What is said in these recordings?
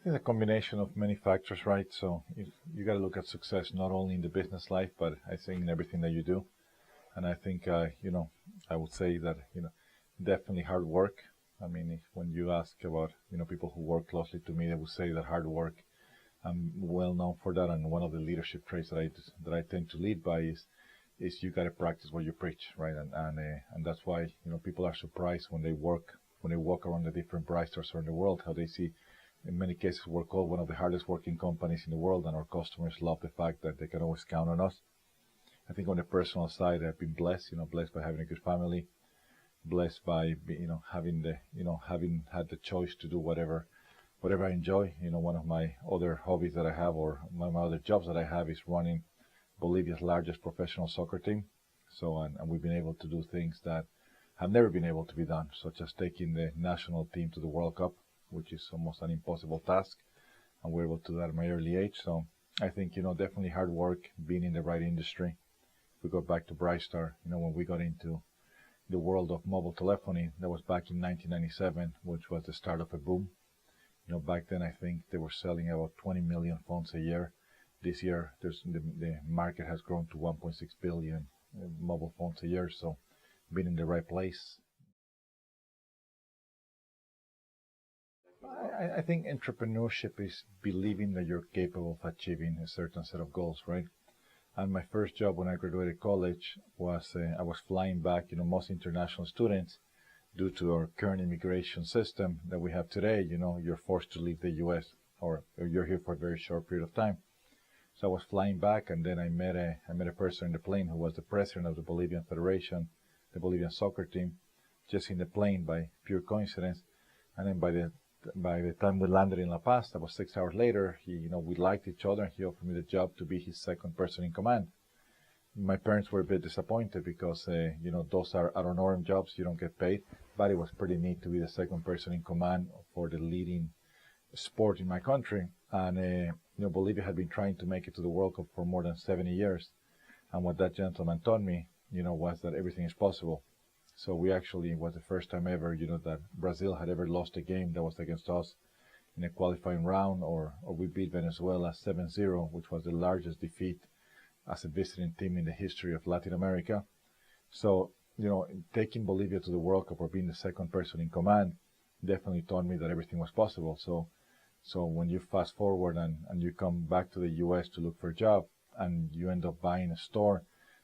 It's a combination of many factors, right? So you got to look at success not only in the business life, but I think in everything that you do. And I think, I would say that, definitely hard work. I mean, when you ask about, people who work closely to me, they would say that hard work. I'm well known for that, and one of the leadership traits that I tend to lead by is you got to practice what you preach, right? And that's why people are surprised when they walk around the different Brightstars around the world, how they see. In many cases, we're called one of the hardest working companies in the world, and our customers love the fact that they can always count on us. I think on the personal side, I've been blessed, blessed by having a good family, blessed by, having had the choice to do whatever I enjoy. One of my other hobbies that I have, or one of my other jobs that I have, is running Bolivia's largest professional soccer team. So, and we've been able to do things that have never been able to be done, such as taking the national team to the World Cup, which is almost an impossible task. And we're able to do that at my early age. So I think, definitely hard work, being in the right industry. If we go back to Brightstar, when we got into the world of mobile telephony, that was back in 1997, which was the start of a boom. Back then I think they were selling about 20 million phones a year. This year, the market has grown to 1.6 billion mobile phones a year. So, being in the right place. I think entrepreneurship is believing that you're capable of achieving a certain set of goals, right? And my first job when I graduated college was I was flying back. Most international students, due to our current immigration system that we have today, you're forced to leave the U.S. or you're here for a very short period of time. So I was flying back, and then I met a person in the plane who was the president of the Bolivian Federation, the Bolivian soccer team, just in the plane by pure coincidence. And then by the time we landed in La Paz, that was 6 hours later, we liked each other, and he offered me the job to be his second person in command. My parents were a bit disappointed because, those are out of norm jobs, you don't get paid, but it was pretty neat to be the second person in command for the leading sport in my country. And, Bolivia had been trying to make it to the World Cup for more than 70 years. And what that gentleman taught me, was that everything is possible. So we actually, it was the first time ever, that Brazil had ever lost a game that was against us in a qualifying round, or we beat Venezuela 7-0, which was the largest defeat as a visiting team in the history of Latin America. So, taking Bolivia to the World Cup or being the second person in command definitely taught me that everything was possible. So when you fast forward and you come back to the U.S. to look for a job, and you end up buying a store,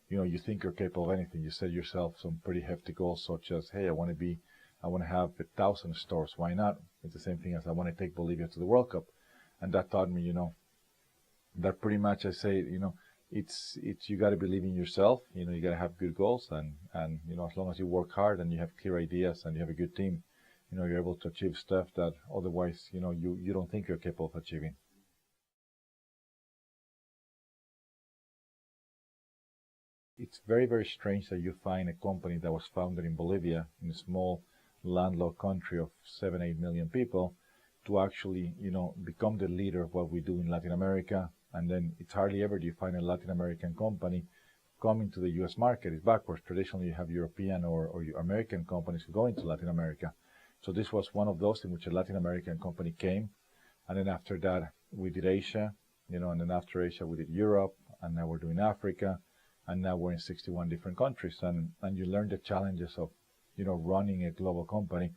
you think you're capable of anything. You set yourself some pretty hefty goals, such as, hey, I want to have 1,000 stores. Why not? It's the same thing as I want to take Bolivia to the World Cup. And that taught me, that pretty much I say, it's you got to believe in yourself. You got to have good goals, and as long as you work hard and you have clear ideas and you have a good team, you're able to achieve stuff that otherwise, you don't think you're capable of achieving. It's very, very strange that you find a company that was founded in Bolivia, in a small landlocked country of 7, 8 million people, to actually, become the leader of what we do in Latin America. And then it's hardly ever do you find a Latin American company coming to the U.S. market. It's backwards. Traditionally, you have European or American companies who go into Latin America. So this was one of those in which a Latin American company came. And then after that, we did Asia, and then after Asia, we did Europe, and now we're doing Africa, and now we're in 61 different countries. And you learn the challenges of, running a global company.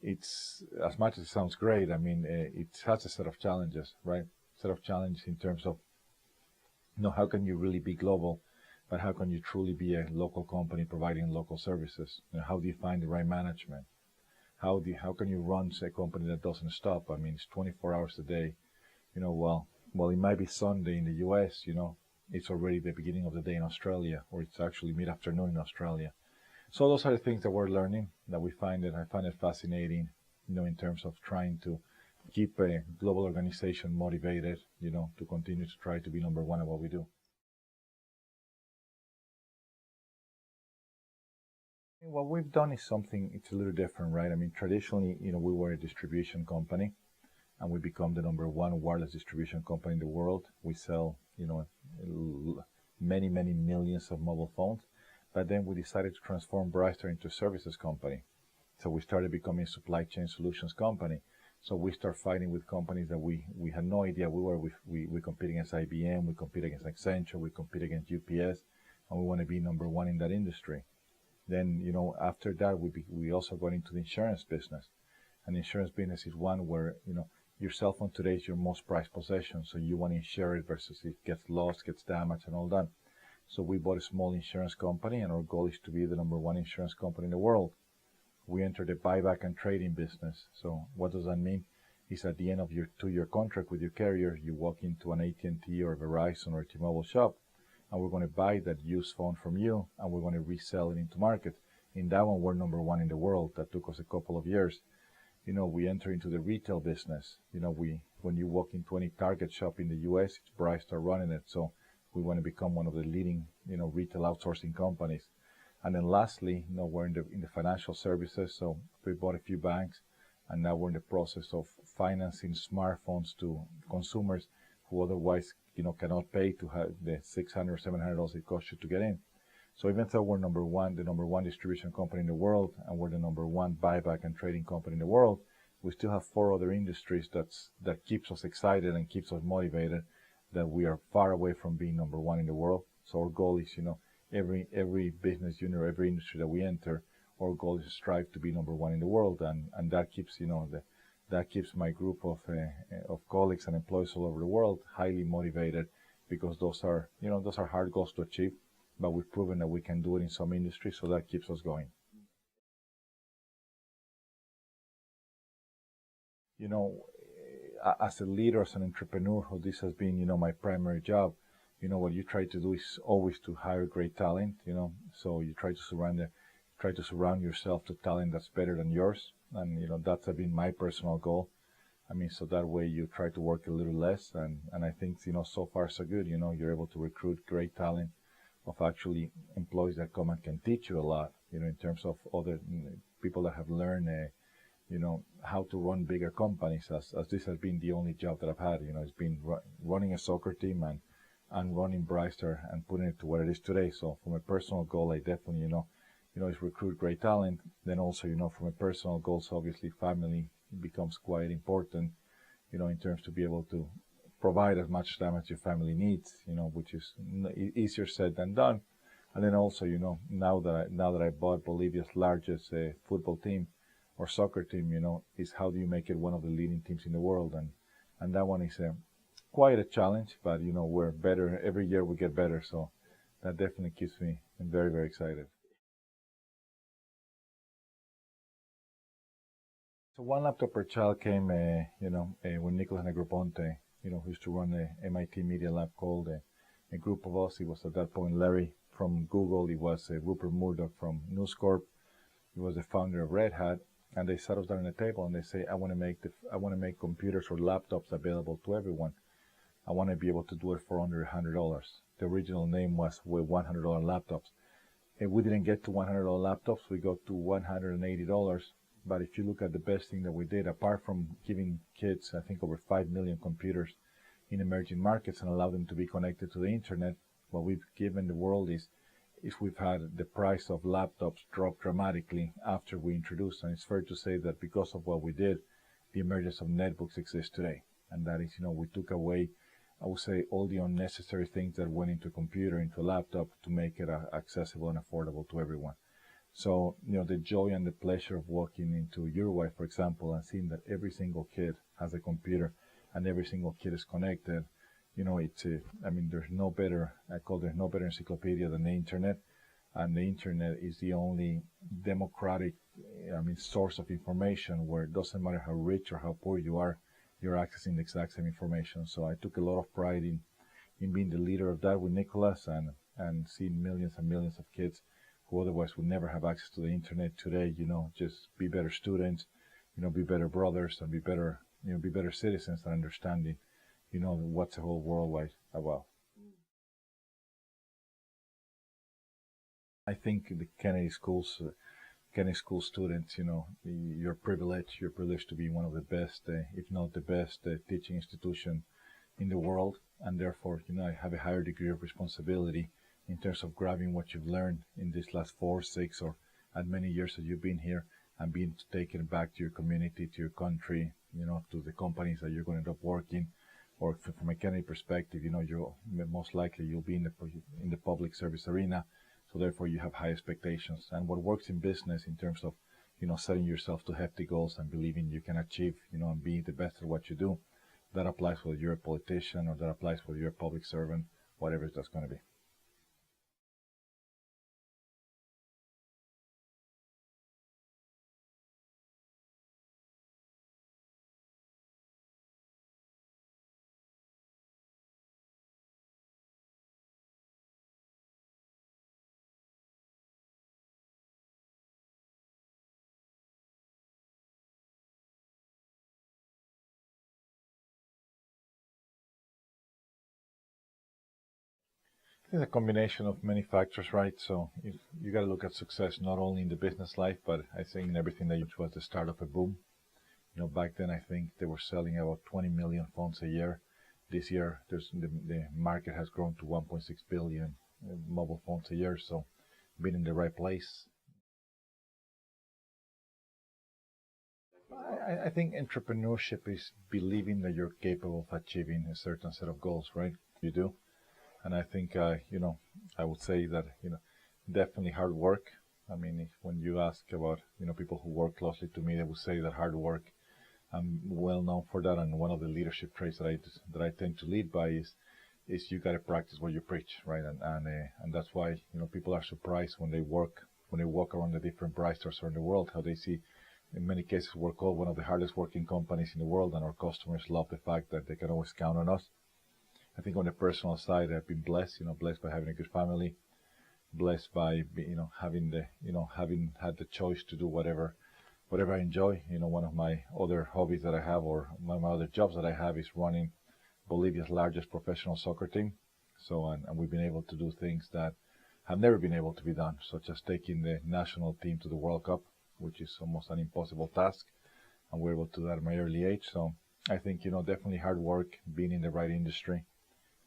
It's, as much as it sounds great, I mean, it has a set of challenges, right? Set of challenges in terms of, how can you really be global, but how can you truly be a local company providing local services? How do you find the right management? How can you run a company that doesn't stop? I mean, it's 24 hours a day. Well, it might be Sunday in the U.S., it's already the beginning of the day in Australia, or it's actually mid-afternoon in Australia. So those are the things that we're learning, that I find it fascinating, in terms of trying to keep a global organization motivated, to continue to try to be number one at what we do. What we've done is something, it's a little different, right? I mean, traditionally, we were a distribution company, and we become the number one wireless distribution company in the world. We sell, many, many millions of mobile phones. But then we decided to transform Brightstar into a services company. So we started becoming a supply chain solutions company. So we start fighting with companies that we had no idea we were with. We compete against IBM, we compete against Accenture, we compete against UPS, and we want to be number one in that industry. Then, after that, we also got into the insurance business. And insurance business is one where, your cell phone today is your most prized possession. So you want to insure it versus it gets lost, gets damaged, and all that. So we bought a small insurance company, and our goal is to be the number one insurance company in the world. We entered the buyback and trading business. So what does that mean? Is at the end of your 2-year contract with your carrier, you walk into an AT&T or Verizon or T-Mobile shop, and we're going to buy that used phone from you, and we're going to resell it into market. In that one, we're number one in the world. That took us a couple of years. We enter into the retail business. When you walk into any Target shop in the U.S., it's Brightstar running it. So we want to become one of the leading, retail outsourcing companies. And then lastly, we're in the financial services. So we bought a few banks, and now we're in the process of financing smartphones to consumers who otherwise, cannot pay to have the $600 or $700 it costs you to get in. So even though we're the number one distribution company in the world, and we're the number one buyback and trading company in the world, we still have 4 other industries that keeps us excited and keeps us motivated, that we are far away from being number one in the world. So our goal is, every business unit or every industry that we enter, our goal is to strive to be number one in the world, and that keeps, that keeps my group of colleagues and employees all over the world highly motivated, because those are hard goals to achieve, but we've proven that we can do it in some industries, so that keeps us going. As a leader, as an entrepreneur, who this has been, my primary job, what you try to do is always to hire great talent, so you try to surround yourself to talent that's better than yours. And, that's been my personal goal. So that way you try to work a little less. And I think, so far so good. You're able to recruit great talent of actually employees that come and can teach you a lot, in terms of other people that have learned, how to run bigger companies, as this has been the only job that I've had. It's been running a soccer team and running Brightstar and putting it to what it is today. So from a personal goal, I definitely, is recruit great talent. Then also, from a personal goals, obviously family becomes quite important, in terms to be able to provide as much time as your family needs, which is easier said than done. And then also, now that I bought Bolivia's largest football team or soccer team, is how do you make it one of the leading teams in the world? And that one is quite a challenge, but we're better every year. We get better, so that definitely keeps me very, very excited. So one laptop per child came, when Nicholas Negroponte, who used to run the MIT Media Lab, called a group of us. It was at that point Larry from Google. It was Rupert Murdoch from News Corp. He was the founder of Red Hat, and they sat us down at a table and they say, I want to make computers or laptops available to everyone. I want to be able to do it for under $100. The original name was with $100 laptops. And we didn't get to $100 laptops. We got to $180. But if you look at the best thing that we did, apart from giving kids, I think, over 5 million computers in emerging markets and allow them to be connected to the internet, what we've given the world is we've had the price of laptops drop dramatically after we introduced. And it's fair to say that because of what we did, the emergence of netbooks exists today. And that is, we took away, I would say, all the unnecessary things that went into a computer, into a laptop, to make it accessible and affordable to everyone. So, the joy and the pleasure of walking into Uruguay, for example, and seeing that every single kid has a computer and every single kid is connected, there's no better encyclopedia than the internet. And the internet is the only democratic, source of information where it doesn't matter how rich or how poor you are, you're accessing the exact same information. So I took a lot of pride in being the leader of that with Nicholas, and seeing millions and millions of kids who otherwise would never have access to the internet today, just be better students, be better brothers, and be better citizens, and understanding, what's the whole world about. I think the Kennedy School students, you're privileged to be one of the best, if not the best, teaching institution in the world, and therefore, I have a higher degree of responsibility in terms of grabbing what you've learned in these last 4, 6, or as many years that you've been here, and being taken back to your community, to your country, to the companies that you're going to end up working, or from a candidate perspective, you most likely you'll be in the public service arena, so therefore you have high expectations. And what works in business in terms of setting yourself to hefty goals and believing you can achieve, and be the best at what you do, that applies whether you're a politician or that applies whether you're a public servant, whatever that's going to be. It's a combination of many factors, right? So you got to look at success not only in the business life, but I think in everything that was the start of a boom. Back then I think they were selling about 20 million phones a year. This year, the market has grown to 1.6 billion mobile phones a year. So being in the right place. I think entrepreneurship is believing that you're capable of achieving a certain set of goals, right? You do. And I think, I would say that, definitely hard work. I mean, when you ask about, people who work closely to me, they would say that hard work, I'm well known for that. And one of the leadership traits that I tend to lead by is you got to practice what you preach, right? And that's why, people are surprised when they walk around the different Brightstars around the world, how they see, in many cases, we're called one of the hardest working companies in the world, and our customers love the fact that they can always count on us. I think on the personal side, I've been blessed, blessed by having a good family, blessed by, having had the choice to do whatever I enjoy. One of my other hobbies that I have, or one of my other jobs that I have, is running Bolivia's largest professional soccer team. So, and we've been able to do things that have never been able to be done, such as taking the national team to the World Cup, which is almost an impossible task. And we're able to do that at my early age. So I think, definitely hard work, being in the right industry.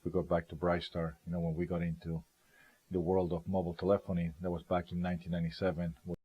We go back to Brightstar, when we got into the world of mobile telephony, that was back in 1997.